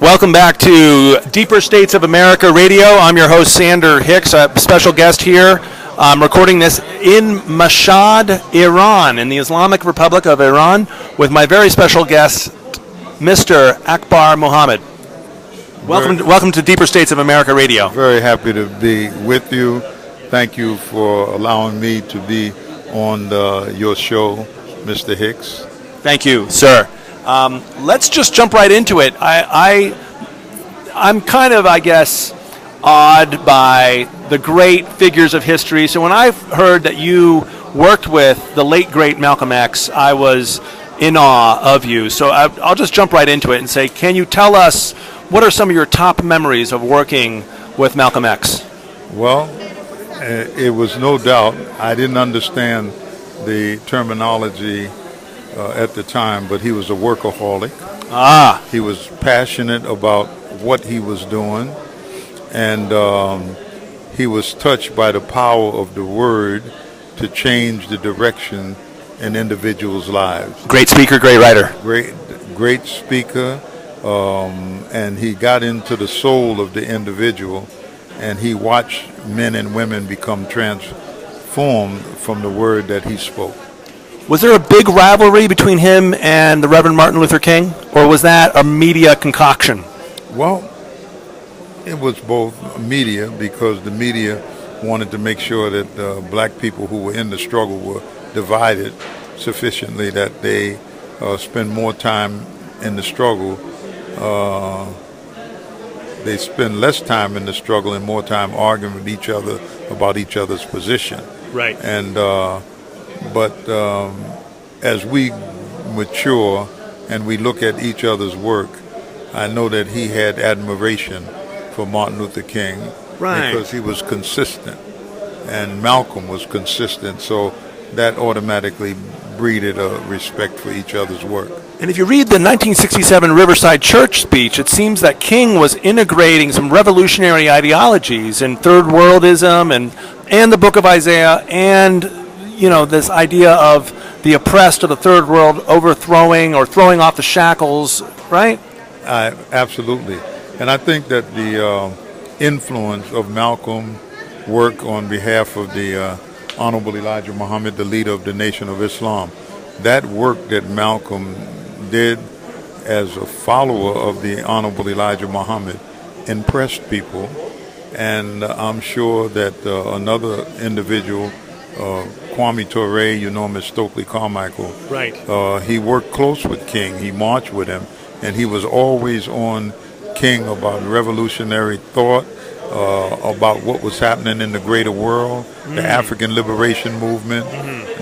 Welcome back to Deeper States of America Radio. I'm your host, Sander Hicks, a special guest here. I'm recording this in Mashhad, Iran, in the Islamic Republic of Iran, with my very special guest, Mr. Akbar Mohammed. Welcome to Deeper States of America Radio. Very happy to be with you. Thank you for allowing me to be on your show, Mr. Hicks. Thank you, sir. Let's just jump right into it. I'm kind of, I guess, awed by the great figures of history. So when I heard that you worked with the late, great Malcolm X, I was in awe of you. So I'll just jump right into it and say, can you tell us what are some of your top memories of working with Malcolm X? Well, it was no doubt. I didn't understand the terminology at the time, but he was a workaholic. He was passionate about what he was doing, and he was touched by the power of the word to change the direction in individuals' lives. Great speaker, great writer. Great speaker, and he got into the soul of the individual, and he watched men and women become transformed from the word that he spoke. Was there a big rivalry between him and the Reverend Martin Luther King, or was that a media concoction? Well, it was both media, because the media wanted to make sure that black people who were in the struggle were divided sufficiently that they spend more time in the struggle. They spend less time in the struggle and more time arguing with each other about each other's position. Right. And but as we mature and we look at each other's work, I know that he had admiration for Martin Luther King, right, because he was consistent, and Malcolm was consistent, so that automatically breeded a respect for each other's work. And if you read the 1967 Riverside Church speech, it seems that King was integrating some revolutionary ideologies in third worldism and the book of Isaiah, and this idea of the oppressed of the third world overthrowing or throwing off the shackles, right? Absolutely. And I think that the influence of Malcolm's work on behalf of the Honorable Elijah Muhammad, the leader of the Nation of Islam, that work that Malcolm did as a follower of the Honorable Elijah Muhammad impressed people. And I'm sure that another individual, Kwame Ture, you know him as Stokely Carmichael. Right. He worked close with King. He marched with him, and he was always on King about revolutionary thought, about what was happening in the greater world, the African liberation movement,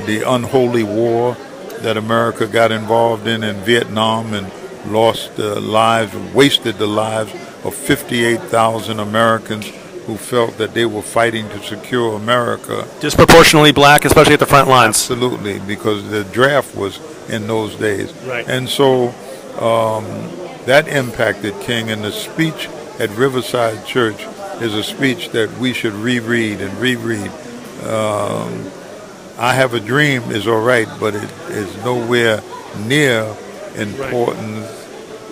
the unholy war that America got involved in Vietnam and lost lives, wasted the lives of 58,000 Americans who felt that they were fighting to secure America. Disproportionately black, especially at the front lines. Absolutely, because the draft was in those days. Right. And so that impacted King, and the speech at Riverside Church is a speech that we should reread and reread. I Have a Dream is all right, but it is nowhere near important,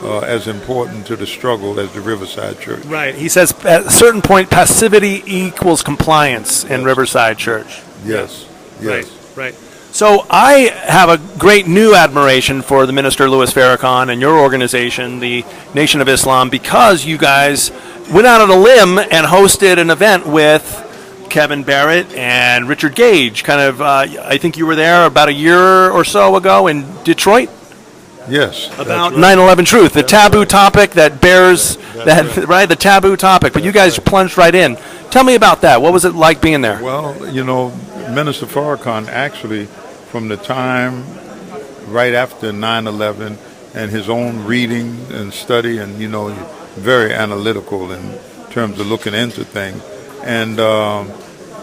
as important to the struggle as the Riverside Church. Right. He says at a certain point, passivity equals compliance in Riverside Church. Yes. Yes. Right. So I have a great new admiration for the Minister Louis Farrakhan and your organization, the Nation of Islam, because you guys went out on a limb and hosted an event with Kevin Barrett and Richard Gage. I think you were there about a year or so ago in Detroit. Yes. About 9/11 truth, the taboo topic that bears right, the taboo topic. But you guys plunged right in. Tell me about that. What was it like being there? Well, Minister Farrakhan actually, from the time right after 9/11 and his own reading and study, and very analytical in terms of looking into things, and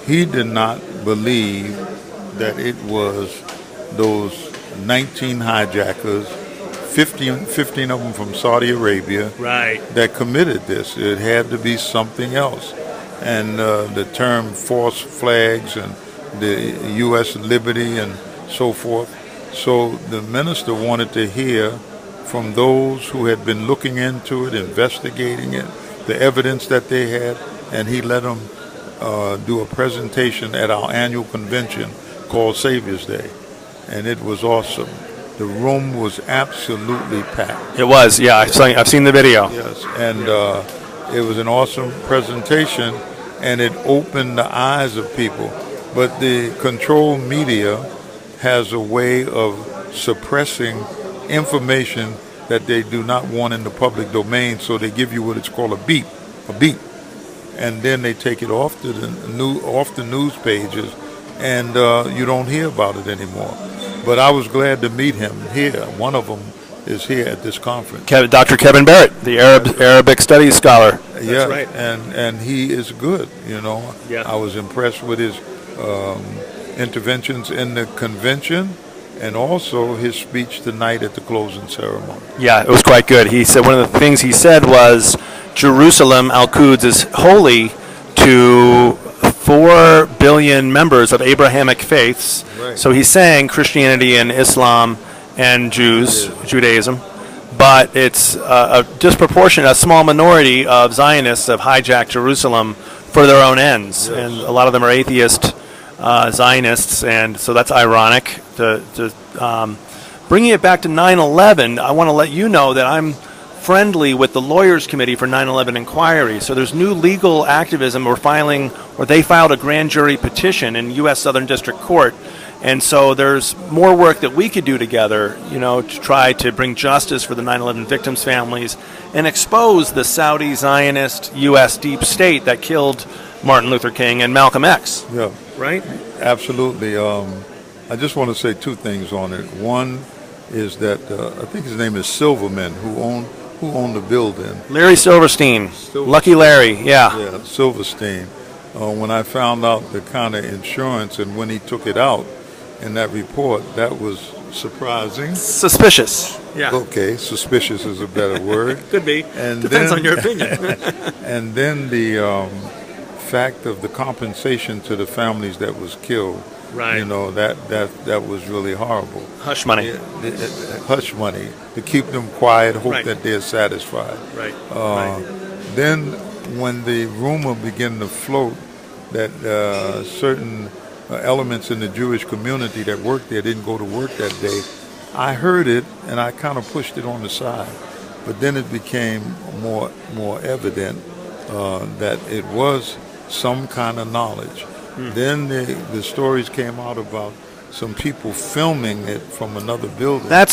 he did not believe that it was those 19 hijackers, 15 of them from Saudi Arabia, right, that committed this. It had to be something else. And the term false flags and the U.S. liberty and so forth. So the minister wanted to hear from those who had been looking into it, investigating it, the evidence that they had, and he let them do a presentation at our annual convention called Savior's Day, and it was awesome. The room was absolutely packed. It was, yeah. I've seen the video. Yes, and it was an awesome presentation, and it opened the eyes of people. But the controlled media has a way of suppressing information that they do not want in the public domain, so they give you what it's called a beep, and then they take it off the news pages, and you don't hear about it anymore. But I was glad to meet him here. One of them is here at this conference. Dr. Kevin Barrett, the Arabic Studies scholar. That's right. And he is good, you know. Yeah. I was impressed with his interventions in the convention, and also his speech tonight at the closing ceremony. Yeah, it was quite good. He said one of the things he said was Jerusalem, Al-Quds, is holy to 4 billion members of Abrahamic faiths. Right. So he's saying Christianity and Islam and Judaism, but it's a disproportionate, a small minority of Zionists have hijacked Jerusalem for their own ends, and a lot of them are atheist Zionists, and so that's ironic. Bringing it back to 9/11, I want to let you know that I'm friendly with the Lawyers Committee for 9/11 inquiry. So there's new legal activism. They filed a grand jury petition in U.S. Southern District Court, and so there's more work that we could do together, you know, to try to bring justice for the 9/11 victims' families and expose the Saudi Zionist U.S. deep state that killed Martin Luther King and Malcolm X. Yeah. Right? Absolutely. I just want to say two things on it. One is that I think his name is Silverman, who owned the building. Larry Silverstein. Lucky Larry, yeah. Yeah, Silverstein. When I found out the kind of insurance and when he took it out in that report, that was surprising. Suspicious. Yeah. Okay, suspicious is a better word. Could be. And depends on your opinion. And then the fact of the compensation to the families that was killed. Right. You know, that was really horrible. Hush money. Hush money to keep them quiet, hope that they're satisfied. Right. Then when the rumor began to float that certain elements in the Jewish community that worked there didn't go to work that day, I heard it and I kind of pushed it on the side. But then it became more evident that it was some kind of knowledge. Then the stories came out about some people filming it from another building. That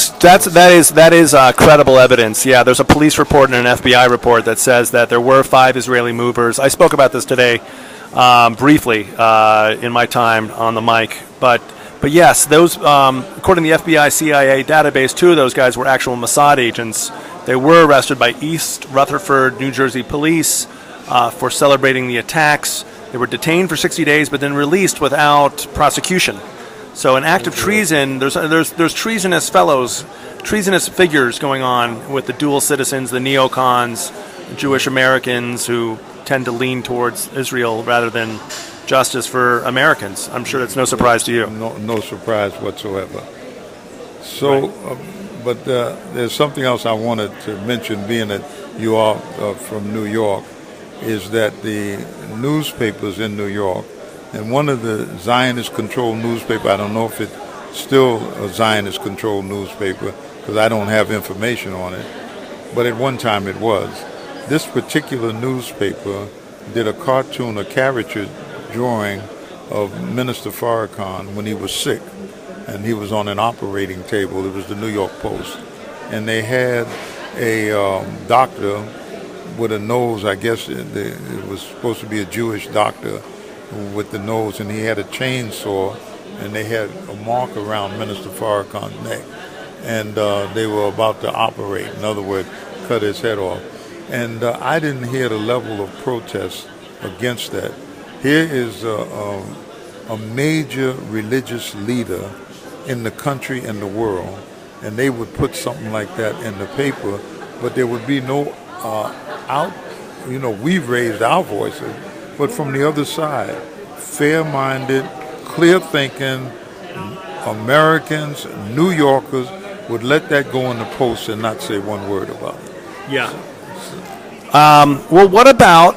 is credible evidence. Yeah, there's a police report and an FBI report that says that there were 5 Israeli movers. I spoke about this today briefly in my time on the mic, but yes, those according to the FBI CIA database, 2 of those guys were actual Mossad agents. They were arrested by East Rutherford, New Jersey police for celebrating the attacks. They were detained for 60 days, but then released without prosecution. So an act of treason, there's treasonous figures going on with the dual citizens, the neocons, Jewish Americans who tend to lean towards Israel rather than justice for Americans. I'm sure that's no surprise to you. No surprise whatsoever. So, but there's something else I wanted to mention, being that you are from New York, is that the newspapers in New York, and one of the Zionist-controlled newspapers, I don't know if it's still a Zionist-controlled newspaper because I don't have information on it, but at one time it was. This particular newspaper did a caricature drawing of Minister Farrakhan when he was sick, and he was on an operating table. It was the New York Post. And they had a doctor with a nose, I guess it was supposed to be a Jewish doctor with the nose, and he had a chainsaw, and they had a mark around Minister Farrakhan's neck, and they were about to operate, in other words, cut his head off. And I didn't hear the level of protest against that. Here is a major religious leader in the country and the world, and they would put something like that in the paper, but there would be no we've raised our voices, but from the other side, fair-minded, clear-thinking Americans, New Yorkers, would let that go in the post and not say one word about it. Yeah. Well, what about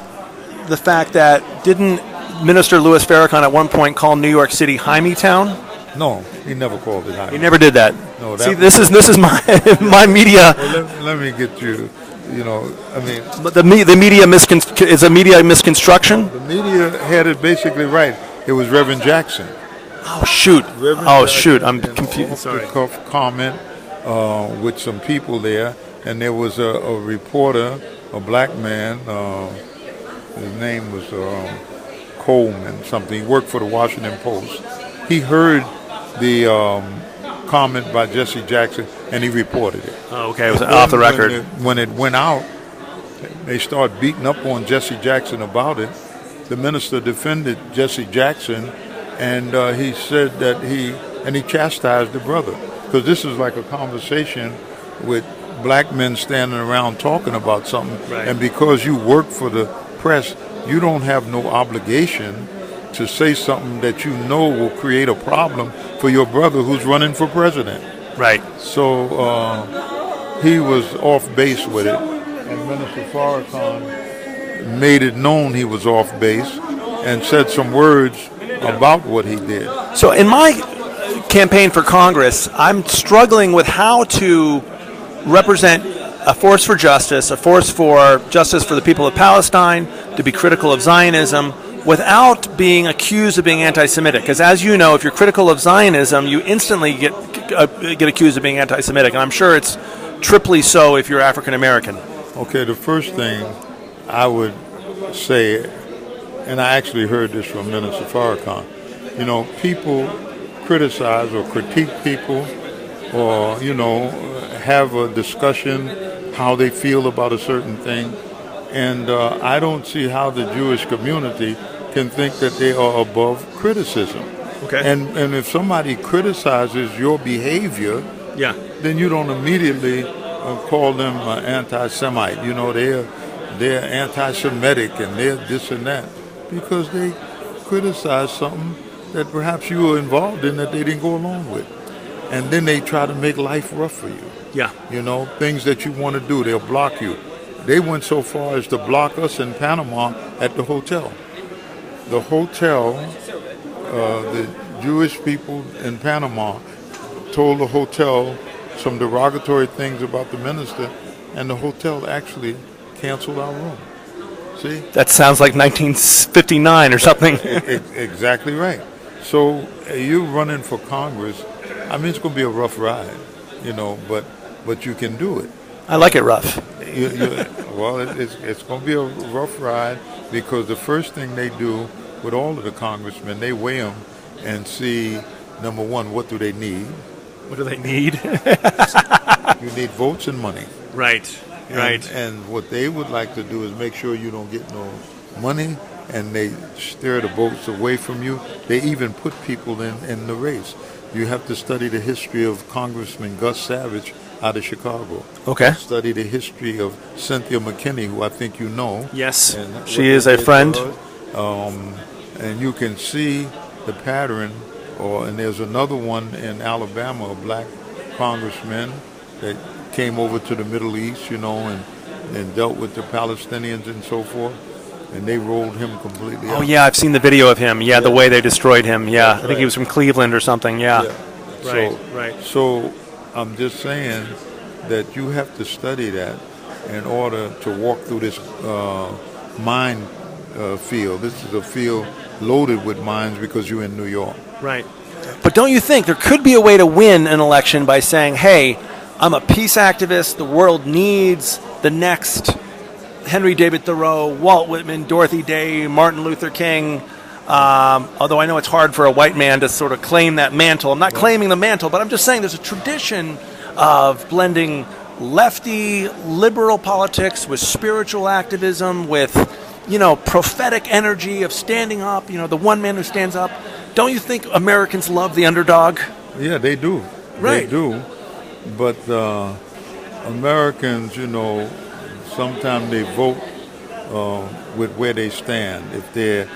the fact that didn't Minister Louis Farrakhan at one point call New York City Hymietown? No, he never called it Hymietown. He never did that. No, See, this is my my media. Well, let me get you. You know, I mean, But the media is a media misconstruction. the media had it basically right. It was Reverend Jackson. Oh shoot! Reverend Oh Jackson shoot! I'm in confused. off Sorry. the cuff comment with some people there, and there was a reporter, a black man. His name was Coleman something. He worked for the Washington Post. He heard the comment by Jesse Jackson, and he reported it. Oh, okay, it was off the record. When it went out, they started beating up on Jesse Jackson about it. The minister defended Jesse Jackson, and he said that he chastised the brother, because this is like a conversation with black men standing around talking about something, Right. and because you work for the press, you don't have no obligation to say something that you know will create a problem for your brother who's running for president. Right. So he was off base with it, and Minister Farrakhan made it known he was off base and said some words about what he did. So in my campaign for Congress, I'm struggling with how to represent a force for justice, a force for justice for the people of Palestine, to be critical of Zionism, without being accused of being anti-Semitic. Because as you know, if you're critical of Zionism, you instantly get accused of being anti-Semitic. And I'm sure it's triply so if you're African American. Okay, the first thing I would say, and I actually heard this from Minister Farrakhan, you know, people criticize or critique people, or, you know, have a discussion how they feel about a certain thing. And I don't see how the Jewish community can think that they are above criticism. Okay. And if somebody criticizes your behavior, Yeah. then you don't immediately call them anti-Semite. You know, they're anti-Semitic and they're this and that, because they criticize something that perhaps you were involved in that they didn't go along with. And then they try to make life rough for you. Yeah. You know, things that you want to do, they'll block you. They went so far as to block us in Panama at the hotel. The hotel, the Jewish people in Panama told the hotel some derogatory things about the minister, and the hotel actually canceled our room. See? That sounds like 1959 or something. Exactly right. So you running for Congress, I mean, it's going to be a rough ride, you know, but you can do it. I like it rough. Well, it's going to be a rough ride, because the first thing they do with all of the congressmen, they weigh them and see, number one, what do they need? What do they need? You need votes and money. Right. Right. And what they would like to do is make sure you don't get no money, and they steer the votes away from you. They even put people in the race. You have to study the history of Congressman Gus Savage out of Chicago. Okay. Study the history of Cynthia McKinney, who I think you know. Yes. And She is a friend. And you can see the pattern. And there's another one in Alabama, a black congressman that came over to the Middle East, you know, and dealt with the Palestinians and so forth. And they rolled him completely out. Oh, yeah, I've seen the video of him. Yeah, the way they destroyed him. Yeah, That's I think he was from Cleveland or something. Yeah. Right. So I'm just saying that you have to study that in order to walk through this mine field. This is a field loaded with mines because you're in New York. Right. But don't you think there could be a way to win an election by saying, hey, I'm a peace activist, the world needs the next Henry David Thoreau, Walt Whitman, Dorothy Day, Martin Luther King, although I know it's hard for a white man to sort of claim that mantle. I'm not claiming the mantle, but I'm just saying there's a tradition of blending lefty, liberal politics with spiritual activism, with, you know, prophetic energy of standing up, you know, the one man who stands up. Don't you think Americans love the underdog? Yeah, they do. Right. They do. But Americans, you know, sometimes they vote with where they stand. If they're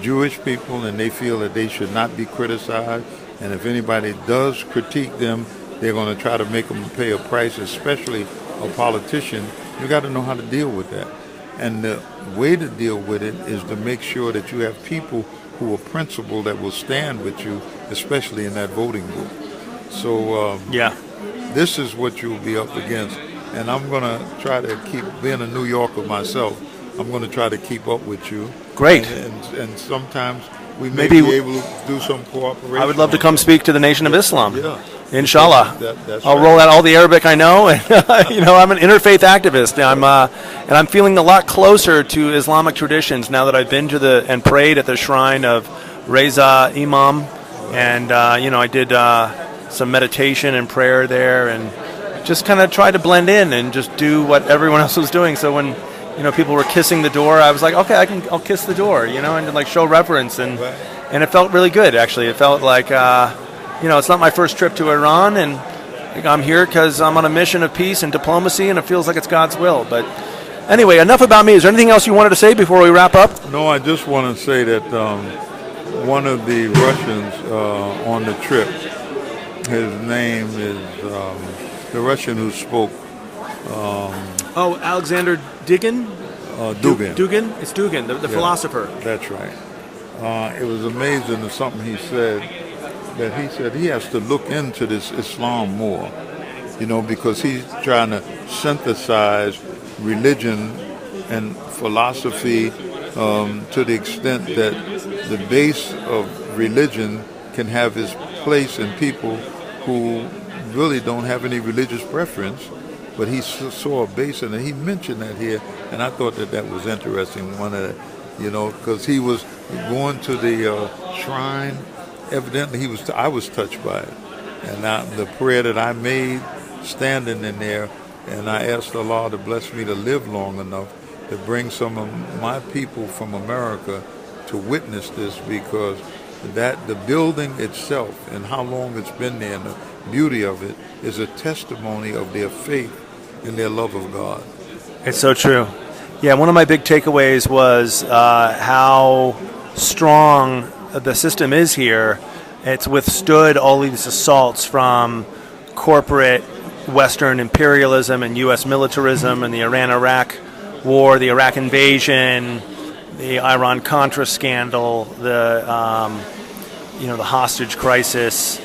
Jewish people and they feel that they should not be criticized, and if anybody does critique them, they're going to try to make them pay a price, especially a politician. You got to know how to deal with that. And the way to deal with it is to make sure that you have people who are principled that will stand with you, especially in that voting booth. So this is what you'll be up against. And I'm going to try to keep, being a New Yorker myself, I'm going to try to keep up with you. Great. And sometimes we may be able to do some cooperation. I would love to come speak to the Nation of Islam. Yeah. Inshallah. That's I'll right. roll out all the Arabic I know. And, I'm an interfaith activist. And I'm feeling a lot closer to Islamic traditions now that I've been to and prayed at the shrine of Reza Imam. And, I did some meditation and prayer there and just kind of tried to blend in and just do what everyone else was doing. So when, people were kissing the door, I was like, okay, I'll kiss the door, and like show reverence. And it felt really good, actually. It felt like, it's not my first trip to Iran, and I'm here because I'm on a mission of peace and diplomacy, and it feels like it's God's will. But anyway, enough about me. Is there anything else you wanted to say before we wrap up? No, I just want to say that one of the Russians on the trip, his name is the Russian who spoke. Alexander Dugin? Dugin. Dugin? It's Dugin, the philosopher. That's right. It was amazing to something he said, that he said he has to look into this Islam more, because he's trying to synthesize religion and philosophy to the extent that the base of religion can have its place in people who really don't have any religious preference, but he saw a base in it. He mentioned that here, and I thought that was interesting. One of the, because he was going to the shrine. Evidently, I was touched by it, and the prayer that I made standing in there, and I asked Allah to bless me to live long enough to bring some of my people from America to witness this, because the building itself and how long it's been there and the beauty of it is a testimony of their faith and their love of God. It's so true. Yeah, one of my big takeaways was how strong the system is here. It's withstood all these assaults from corporate Western imperialism and U.S. militarism and the Iran-Iraq war, the Iraq invasion, the Iran-Contra scandal, the hostage crisis,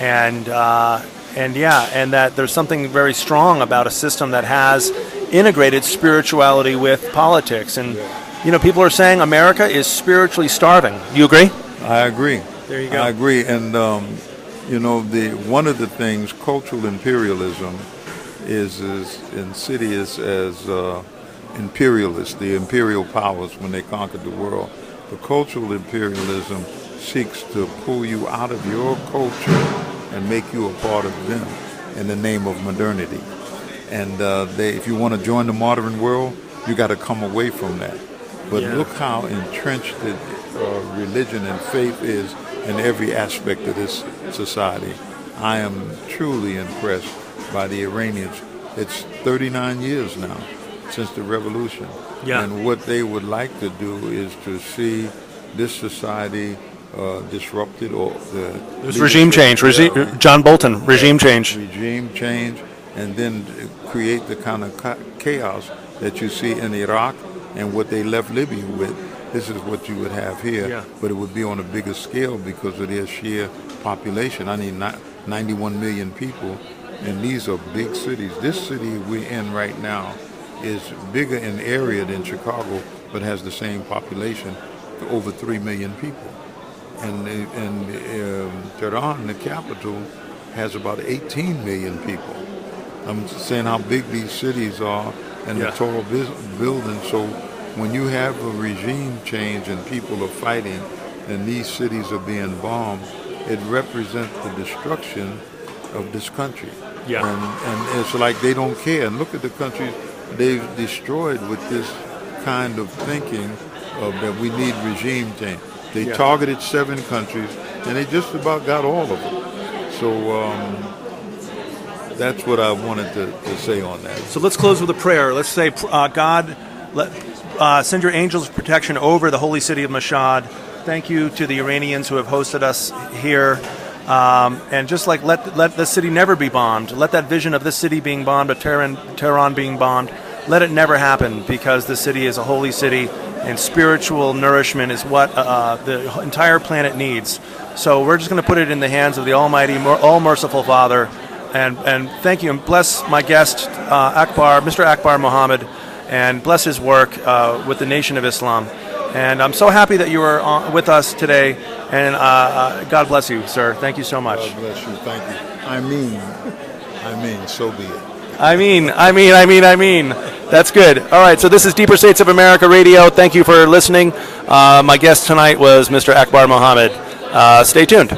and that there's something very strong about a system that has integrated spirituality with politics. And people are saying America is spiritually starving. Do you agree? I agree. There you go. I agree. And one of the things, cultural imperialism is as insidious as imperialists, the imperial powers when they conquered the world. The cultural imperialism seeks to pull you out of your culture and make you a part of them in the name of modernity. And if you want to join the modern world, you got to come away from that. But look how entrenched religion and faith is in every aspect of this society. I am truly impressed by the Iranians. It's 39 years now since the revolution. Yeah. And what they would like to do is to see this society disrupted, or there's regime change. John Bolton, regime change. Regime change, and then create the kind of chaos that you see in Iraq and what they left Libya with. This is what you would have here, but it would be on a bigger scale because of their sheer population. 91 million people, and these are big cities. This city we're in right now is bigger in area than Chicago, but has the same population, over 3 million people. And Tehran, the capital, has about 18 million people. I'm saying how big these cities are and the tall buildings. So when you have a regime change and people are fighting and these cities are being bombed, it represents the destruction of this country. Yeah. And it's like they don't care. And look at the countries they've destroyed with this kind of thinking that we need regime change. They targeted 7 countries, and they just about got all of them. So that's what I wanted to say on that. So let's close with a prayer. Let's say, God, send your angels of protection over the holy city of Mashhad. Thank you to the Iranians who have hosted us here. And just like let the city never be bombed, let that vision of this city being bombed, of Tehran being bombed, let it never happen, because the city is a holy city, and spiritual nourishment is what the entire planet needs. So we're just going to put it in the hands of the Almighty, all-merciful Father, and thank you, and bless my guest, Mr. Akbar Mohammed, and bless his work with the Nation of Islam. And I'm so happy that you were with us today, and God bless you, sir. Thank you so much. God bless you. Thank you. I mean, so be it. I mean. That's good. All right, so this is Deeper States of America Radio. Thank you for listening. My guest tonight was Mr. Akbar Mohammed. Stay tuned.